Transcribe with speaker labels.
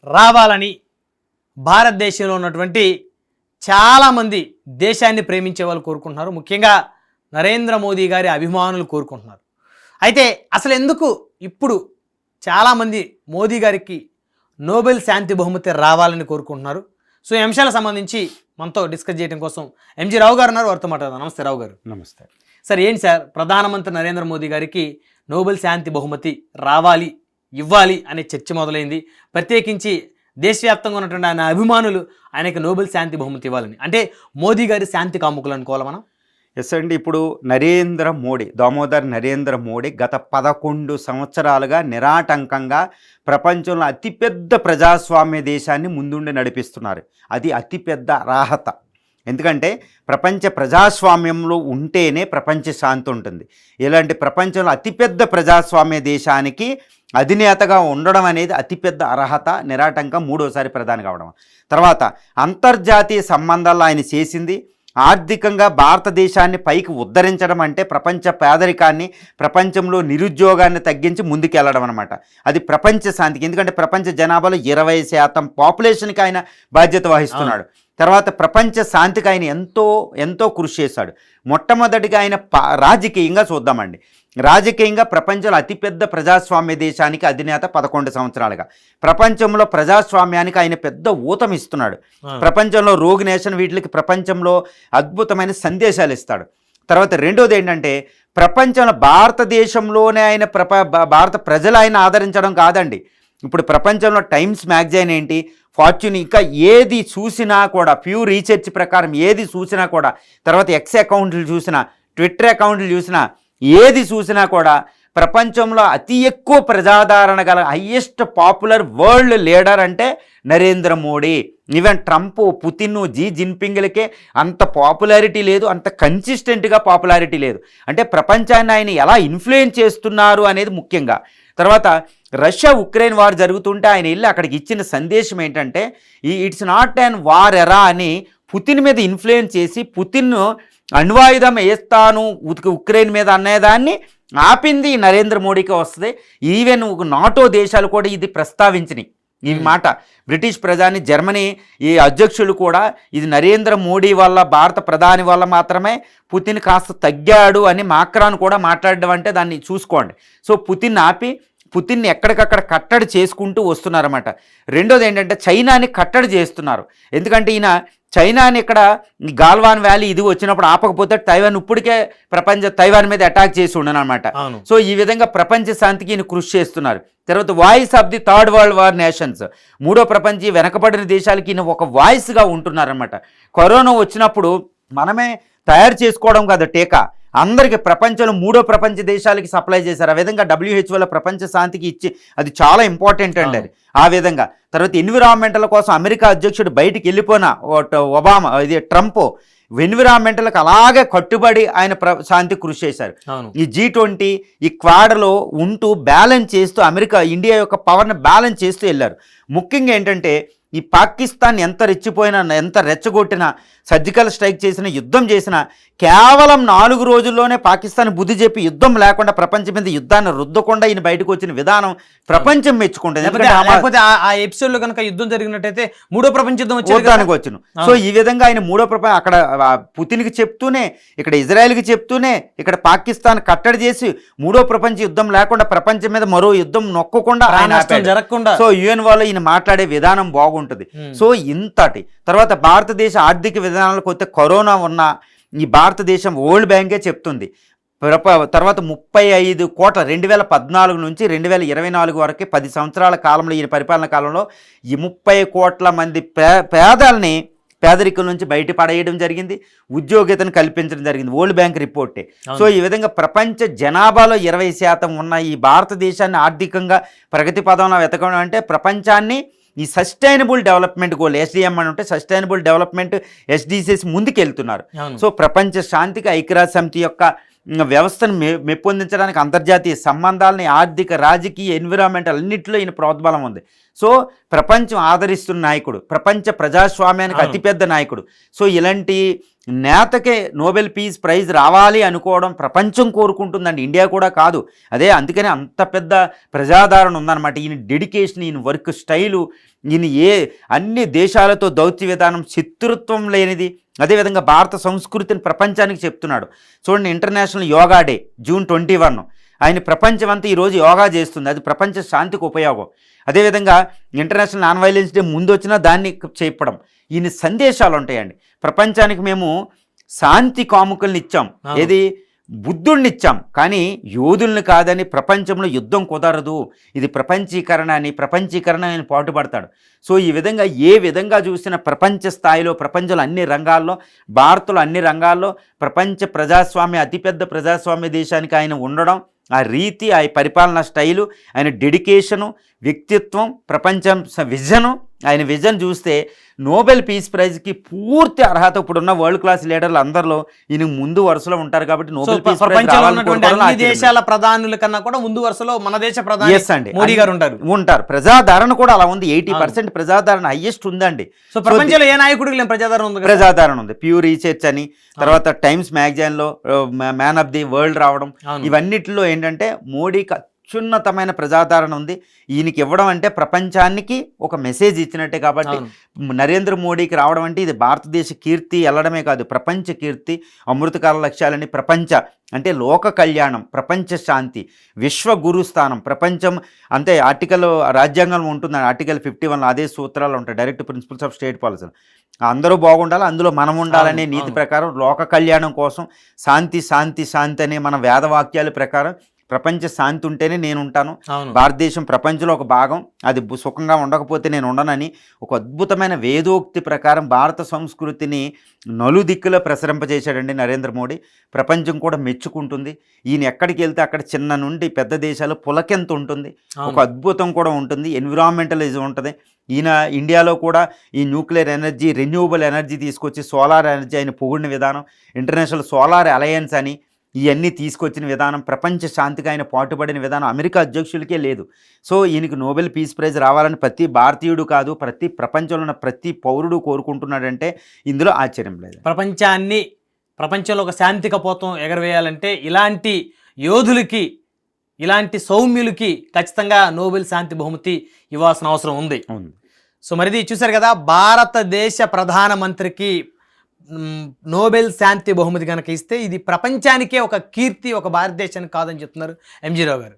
Speaker 1: రావాలని భారతదేశంలో ఉన్నటువంటి చాలామంది దేశాన్ని ప్రేమించే వాళ్ళు కోరుకుంటున్నారు. ముఖ్యంగా నరేంద్ర మోదీ గారి అభిమానులు కోరుకుంటున్నారు. అయితే అసలు ఎందుకు ఇప్పుడు చాలామంది మోదీ గారికి నోబెల్ శాంతి బహుమతి రావాలని కోరుకుంటున్నారు? సో ఈ అంశాలకు సంబంధించి మనతో డిస్కస్ చేయడం కోసం ఎంజీ రావు గారు ఉన్నారు, వారితో మాట్లాడదాం. నమస్తే రావు గారు.
Speaker 2: నమస్తే
Speaker 1: సార్. ఏంటి సార్, ప్రధానమంత్రి నరేంద్ర మోదీ గారికి నోబెల్ శాంతి బహుమతి రావాలి, ఇవ్వాలి అనే చర్చ మొదలైంది. ప్రత్యేకించి దేశవ్యాప్తంగా ఉన్నటువంటి ఆయన అభిమానులు ఆయనకి నోబెల్ శాంతి బహుమతి ఇవ్వాలని, అంటే మోదీ గారి శాంతి కాముకులు అనుకోవాలి మనం.
Speaker 2: ఎస్ అండి. ఇప్పుడు దామోదర్ నరేంద్ర మోడీ గత 11 సంవత్సరాలుగా నిరాటంకంగా ప్రపంచంలో అతిపెద్ద ప్రజాస్వామ్య దేశాన్ని ముందుండి నడిపిస్తున్నారు. అది అతిపెద్ద అర్హత. ఎందుకంటే ప్రపంచ ప్రజాస్వామ్యంలో ఉంటేనే ప్రపంచ శాంతి ఉంటుంది. ఇలాంటి ప్రపంచంలో అతిపెద్ద ప్రజాస్వామ్య దేశానికి అధినేతగా ఉండడం అనేది అతిపెద్ద అర్హత. నిరాటంకం 3వసారి ప్రధాని కావడం. తర్వాత అంతర్జాతీయ సంబంధాల్లో ఆయన చేసింది, ఆర్థికంగా భారతదేశాన్ని పైకి ఉద్ధరించడం, అంటే ప్రపంచ పేదరికాన్ని, ప్రపంచంలో నిరుద్యోగాన్ని తగ్గించి ముందుకెళ్ళడం అనమాట. అది ప్రపంచ శాంతికి. ఎందుకంటే ప్రపంచ జనాభాలో 20% పాపులేషన్కి ఆయన బాధ్యత వహిస్తున్నాడు. తర్వాత ప్రపంచ శాంతికి ఆయన ఎంతో కృషి చేశాడు. మొట్టమొదటిగా ఆయన రాజకీయంగా చూద్దామండి. రాజకీయంగా ప్రపంచంలో అతిపెద్ద ప్రజాస్వామ్య దేశానికి అధినేత 11 సంవత్సరాలుగా. ప్రపంచంలో ప్రజాస్వామ్యానికి ఆయన పెద్ద ఊతమిస్తున్నాడు. ప్రపంచంలో రోగ్ నేషన్ వీటికి ప్రపంచంలో అద్భుతమైన సందేశాలు ఇస్తాడు. తర్వాత రెండోది ఏంటంటే ప్రపంచంలో భారతదేశంలోనే ఆయన భారత ప్రజలు ఆయన ఆదరించడం కాదండి. ఇప్పుడు ప్రపంచంలో టైమ్స్ మ్యాగజైన్ ఏంటి, ఫార్చ్యూన్, ఇంకా ఏది చూసినా కూడా ప్యూర్ రీసెర్చ్ ప్రకారం ఏది చూసినా కూడా, తర్వాత ఎక్స్ అకౌంట్లు చూసినా, ట్విట్టర్ అకౌంట్లు చూసినా, ఏది చూసినా కూడా ప్రపంచంలో అతి ఎక్కువ ప్రజాదరణ గల హయ్యెస్ట్ పాపులర్ వరల్డ్ లీడర్ అంటే Narendra Modi. Even Trump, Putin, Xi జిన్పింగ్లకే అంత పాపులారిటీ లేదు, అంత కన్సిస్టెంట్గా పాపులారిటీ లేదు. అంటే ప్రపంచాన్ని ఆయన ఎలా ఇన్ఫ్లుయెన్స్ చేస్తున్నారు అనేది ముఖ్యంగా. తర్వాత రష్యా ఉక్రెయిన్ వార్ జరుగుతుంటే ఆయన వెళ్ళి అక్కడికి ఇచ్చిన సందేశం ఏంటంటే ఇట్స్ నాట్ అన్ వార్ ఎరా అని పుతిన్ మీద ఇన్ఫ్లుయెన్స్ చేసి, పుతిన్ అణ్వాయుధం వేస్తాను ఉక్రెయిన్ మీద అనేదాన్ని ఆపింది నరేంద్ర మోడీకి వస్తుంది. ఈవెన్ నాటో దేశాలు కూడా ఇది ప్రస్తావించినాయి. ఈ మాట బ్రిటిష్ ప్రధాని, జర్మనీ ఈ అధ్యక్షులు కూడా ఇది నరేంద్ర మోడీ వల్ల, భారత ప్రధాని వల్ల మాత్రమే పుతిన్ కాస్త తగ్గాడు అని మాక్రాన్ కూడా మాట్లాడడం అంటే దాన్ని చూసుకోండి. సో పుతిన్ ఆపి పుతిన్ని ఎక్కడికక్కడ కట్టడి చేసుకుంటూ వస్తున్నారన్నమాట. రెండోది ఏంటంటే చైనాని కట్టడి చేస్తున్నారు. ఎందుకంటే ఈయన చైనాని ఇక్కడ గాల్వాన్ వ్యాలీ ఇది వచ్చినప్పుడు ఆపకపోతే తైవాన్ ఇప్పటికే తైవాన్ మీద అటాక్ చేసి ఉండనమాట. సో ఈ విధంగా ప్రపంచ శాంతికి ఈయన కృషి చేస్తున్నారు. తర్వాత voice of the third world war nations, 3వ ప్రపంచ వెనకబడిన దేశాలకి ఈయన ఒక వాయిస్గా ఉంటున్నారన్నమాట. కరోనా వచ్చినప్పుడు మనమే తయారు చేసుకోవడం కాదు టీకా, అందరికి ప్రపంచంలో 3వ ప్రపంచ దేశాలకి సప్లై చేశారు. ఆ విధంగా WHOలో ప్రపంచ శాంతికి ఇచ్చి అది చాలా ఇంపార్టెంట్ అండి అది. ఆ విధంగా తర్వాత ఎన్విరాన్మెంటల్ కోసం అమెరికా అధ్యక్షుడు బయటికి వెళ్ళిపోయిన ట్రంప్ ఎన్విరాన్మెంటల్కి అలాగే కట్టుబడి ఆయన శాంతి కృషి చేశారు. ఈ G20 ఈ క్వాడ్లో ఉంటూ బ్యాలెన్స్ చేస్తూ ఇండియా యొక్క పవర్ని బ్యాలెన్స్ చేస్తూ వెళ్ళారు. ముఖ్యంగా ఏంటంటే ఈ పాకిస్తాన్ ఎంత రెచ్చిపోయినా, ఎంత రెచ్చగొట్టినా, సర్జికల్ స్ట్రైక్ చేసినా, యుద్ధం చేసినా కేవలం 4 రోజుల్లోనే పాకిస్తాన్ బుద్ధి చెప్పి యుద్ధం లేకుండా ప్రపంచం మీద యుద్ధాన్ని రుద్దకుండా ఈయన బయటకు వచ్చిన విధానం ప్రపంచం మెచ్చుకుంటుంది.
Speaker 1: ఆ ఎపిసోడ్ లో కనుక యుద్ధం జరిగినట్టయితే 3వ ప్రపంచ యుద్ధం
Speaker 2: వచ్చును. సో ఈ విధంగా ఆయన 3వ ప్రపంచ అక్కడ పుతిన్కి చెప్తూనే, ఇక్కడ ఇజ్రాయెల్కి చెప్తూనే, ఇక్కడ పాకిస్తాన్ కట్టడి చేసి 3వ ప్రపంచ యుద్ధం లేకుండా ప్రపంచం మీద మరో యుద్ధం నొక్కకుండా
Speaker 1: జరగకుండా.
Speaker 2: సో UN వాళ్ళు ఈయన మాట్లాడే విధానం బాగుంటుంది. సో ఇంతటి తర్వాత భారతదేశ ఆర్థిక విధానాలకు వస్తే కరోనా ఉన్న ఈ భారతదేశం వరల్డ్ బ్యాంకే చెప్తుంది తర్వాత 35 కోట్ల 2014 నుంచి 2024 వరకు 10 సంవత్సరాల కాలంలో ఈయన పరిపాలన కాలంలో ఈ 30 కోట్ల మంది పేదల్ని పేదరికం నుంచి బయటపడేయడం జరిగింది, ఉద్యోగితను కల్పించడం జరిగింది. World bank రిపోర్టే. సో ఈ విధంగా ప్రపంచ జనాభాలో 20% ఉన్న ఈ భారతదేశాన్ని ఆర్థికంగా ప్రగతి పదంలో వెతకడం అంటే ప్రపంచాన్ని ఈ సస్టైనబుల్ డెవలప్మెంట్ గోల్ SDM అని ఉంటే సస్టైనబుల్ డెవలప్మెంట్ SDGs ముందుకెళ్తున్నారు. సో ప్రపంచ శాంతికి ఐక్యరాజ్య సమితి యొక్క వ్యవస్థను మెప్పొందించడానికి అంతర్జాతీయ సంబంధాలని, ఆర్థిక, రాజకీయ, ఎన్విరాన్మెంటల్ అన్నింటిలో ఈయన ప్రోద్బలం ఉంది. సో ప్రపంచం ఆదరిస్తున్న నాయకుడు, ప్రపంచ ప్రజాస్వామ్యానికి అతిపెద్ద నాయకుడు. సో ఇలాంటి నేతకే నోబెల్ పీస్ ప్రైజ్ రావాలి అనుకోవడం ప్రపంచం కోరుకుంటుందండి, ఇండియా కూడా కాదు. అదే అందుకని అంత పెద్ద ప్రజాదరణ ఉందన్నమాట. ఈయన డెడికేషన్, ఈయన వర్క్ స్టైలు, ఈయన అన్ని దేశాలతో దౌత్య విధానం, శత్రుత్వం లేనిది. అదేవిధంగా భారత సంస్కృతిని ప్రపంచానికి చెప్తున్నాడు. చూడండి, ఇంటర్నేషనల్ యోగా డే June 21, ఆయన ప్రపంచం అంతా ఈరోజు యోగా చేస్తుంది, అది ప్రపంచ శాంతికి ఉపయోగం. అదేవిధంగా ఇంటర్నేషనల్ నాన్ వైలెన్స్ డే ముందు వచ్చినా దాన్ని చెప్పడం, ఈయన సందేశాలు ఉంటాయండి. ప్రపంచానికి మేము శాంతి కాముకుల్ని ఇచ్చాం, ఏది బుద్ధుడిని ఇచ్చాం, కానీ యోధుల్ని కాదని. ప్రపంచంలో యుద్ధం కుదరదు, ఇది ప్రపంచీకరణ ఆయన పాటుపడతాడు. సో ఈ విధంగా ఏ విధంగా చూసినా ప్రపంచ స్థాయిలో, ప్రపంచంలో అన్ని రంగాల్లో, భారత్లో అన్ని రంగాల్లో ప్రపంచ ప్రజాస్వామ్య, అతిపెద్ద ప్రజాస్వామ్య దేశానికి ఆయన ఉండడం, ఆ రీతి, ఆ పరిపాలనా స్టైలు, ఆయన డెడికేషను, వ్యక్తిత్వం, ప్రపంచం విజను, ఆయన విజన్ చూస్తే నోబెల్ పీస్ ప్రైజ్కి పూర్తి అర్హత ఇప్పుడున్న వరల్డ్ క్లాస్ లీడర్లు అందరిలో ఈయన ముందు వరుసలో ఉంటారు. కాబట్టి నోబెల్ పీస్ ప్రైజ్
Speaker 1: అన్ని దేశాల ప్రధానుల కన్నా కూడా ముందు వరుసలో మన దేశ ప్రధాని మోడీ గారు
Speaker 2: ఉంటారు. ప్రజాదరణ కూడా అలా ఉంది, 80% ప్రజాదరణ హైయెస్ట్ ఉందండి.
Speaker 1: సో ప్రపంచంలో ఏ నాయకుడికి
Speaker 2: ప్రజాదరణ ఉంది. ప్యూ రీసెర్చ్ అని, తర్వాత టైమ్స్ మ్యాగజైన్ లో మ్యాన్ ఆఫ్ ది వరల్డ్ రావడం, ఇవన్నిటిలో ఏంటంటే మోడీకి అత్యున్నతమైన ప్రజాదరణ ఉంది. ఈయనకి ఇవ్వడం అంటే ప్రపంచానికి ఒక మెసేజ్ ఇచ్చినట్టే. కాబట్టి నరేంద్ర మోడీకి రావడం అంటే ఇది భారతదేశ కీర్తి వెళ్ళడమే కాదు, ప్రపంచ కీర్తి, అమృతకాల లక్ష్యాలని, ప్రపంచ అంటే లోక కళ్యాణం, ప్రపంచ శాంతి, విశ్వ గురుస్థానం, ప్రపంచం అంటే రాజ్యాంగంలో ఉంటుంది, ఆర్టికల్ 51 అదే సూత్రాలు ఉంటాయి, direct principles of state policy. అందరూ బాగుండాలి, అందులో మనం ఉండాలనే నీతి ప్రకారం, లోక కళ్యాణం కోసం శాంతి శాంతి శాంతి అనే మన వేదవాక్యాల ప్రకారం ప్రపంచ శాంతి ఉంటేనే నేను ఉంటాను, భారతదేశం ప్రపంచంలో ఒక భాగం, అది సుఖంగా ఉండకపోతే నేను ఉండనని ఒక అద్భుతమైన వేదోక్తి ప్రకారం భారత సంస్కృతిని నలుదిక్కులో ప్రసరింపజేశాడండి నరేంద్ర మోడీ. ప్రపంచం కూడా మెచ్చుకుంటుంది. ఈయన ఎక్కడికి వెళ్తే అక్కడ చిన్న నుండి పెద్ద దేశాలు పులకెంత ఉంటుంది, ఒక అద్భుతం కూడా ఉంటుంది, ఎన్విరాన్మెంటలిజం ఉంటుంది. ఈయన ఇండియాలో కూడా ఈ న్యూక్లియర్ ఎనర్జీ, రెన్యూవబుల్ ఎనర్జీ తీసుకొచ్చి సోలార్ ఎనర్జీ ఆయన పొగిడిన విధానం, ఇంటర్నేషనల్ సోలార్ అలయన్స్ అని ఇవన్నీ తీసుకొచ్చిన విధానం, ప్రపంచ శాంతికి ఆయన పాటుపడిన విధానం అమెరికా అధ్యక్షులకే లేదు. సో ఈయనకు నోబెల్ పీస్ ప్రైజ్ రావాలని ప్రతి భారతీయుడు కాదు, ప్రతి ప్రపంచంలో ఉన్న ప్రతి పౌరుడు కోరుకుంటున్నాడంటే ఇందులో ఆశ్చర్యం లేదు.
Speaker 1: ప్రపంచంలో ఒక శాంతి కపోతం ఎగరవేయాలంటే ఇలాంటి యోధులకి, ఇలాంటి సౌమ్యులకి ఖచ్చితంగా నోబెల్ శాంతి బహుమతి ఇవ్వాల్సిన అవసరం ఉంది. సో మరిది చూశారు కదా, భారతదేశ ప్రధానమంత్రికి నోబెల్ శాంతి బహుమతి కనుక ఇస్తే ఇది ప్రపంచానికే ఒక కీర్తి, ఒక భారతదేశానికి కాదని చెప్తున్నారు ఎంజీ రావు గారు.